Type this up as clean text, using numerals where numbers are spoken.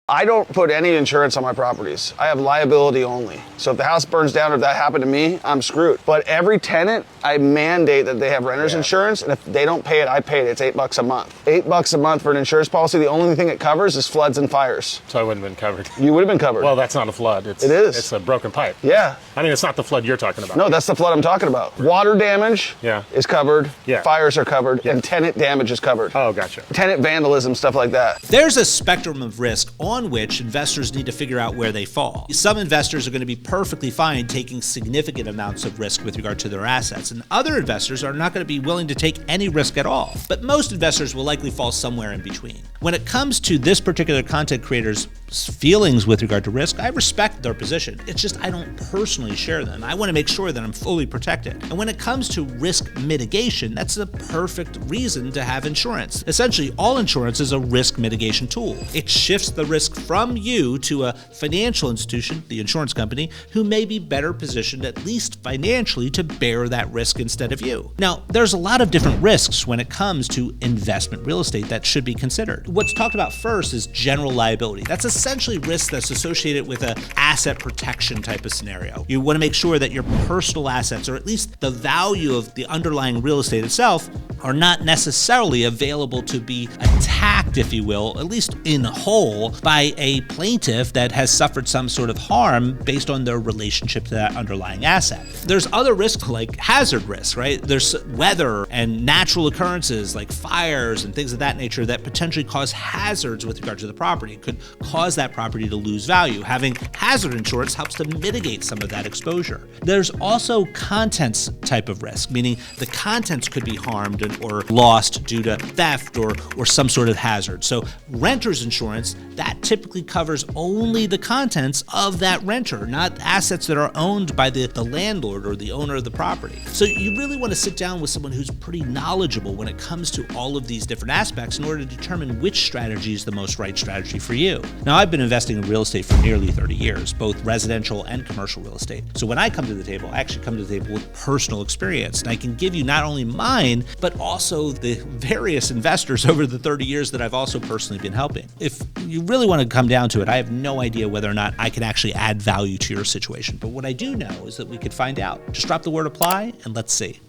I don't put any insurance on my properties. I have liability only. So if the house burns down or if that happened to me, I'm screwed. But every tenant, I mandate that they have renter's insurance, and if they don't pay it, I pay it. It's $8 a month. $8 a month for an insurance policy. The only thing it covers is floods and fires. So I wouldn't have been covered. You would have been covered. Well, that's not a flood. It is. It's a broken pipe. Yeah. I mean, it's not the flood you're talking about. No, that's the flood I'm talking about. Water damage is covered. Yeah. Fires are covered. And tenant damage is covered. Oh, gotcha. Tenant vandalism, stuff like that. There's a spectrum of risk on which investors need to figure out where they fall. Some investors are going to be perfectly fine taking significant amounts of risk with regard to their assets, and other investors are not going to be willing to take any risk at all. But most investors will likely fall somewhere in between. When it comes to this particular content creator's feelings with regard to risk, I respect their position. It's just I don't personally share them. I want to make sure that I'm fully protected. And when it comes to risk mitigation, that's the perfect reason to have insurance. Essentially, all insurance is a risk mitigation tool. It shifts the risk from you to a financial institution, the insurance company, who may be better positioned, at least financially, to bear that risk instead of you. Now, there's a lot of different risks when it comes to investment real estate that should be considered. What's talked about first is general liability. That's essentially risk that's associated with an asset protection type of scenario. You want to make sure that your personal assets, or at least the value of the underlying real estate itself, are not necessarily available to be attacked, if you will, at least in whole, by a plaintiff that has suffered some sort of harm based on their relationship to that underlying asset. There's other risks like hazard risks, right? There's weather and natural occurrences like fires and things of that nature that potentially cause hazards with regard to the property. It could cause that property to lose value. Having hazard insurance helps to mitigate some of that exposure. There's also contents type of risk, meaning the contents could be harmed or lost due to theft or some sort of hazard. So renter's insurance, that typically covers only the contents of that renter, not assets that are owned by the landlord or the owner of the property. So you really want to sit down with someone who's pretty knowledgeable when it comes to all of these different aspects in order to determine which strategy is the most right strategy for you. Now, I've been investing in real estate for nearly 30 years, both residential and commercial real estate. So when I come to the table, I actually come to the table with personal experience, and I can give you not only mine, but also the various investors over the 30 years that I've also personally been helping. If you really want to come down to it, I have no idea whether or not I can actually add value to your situation. But what I do know is that we could find out. Just drop the word apply and let's see.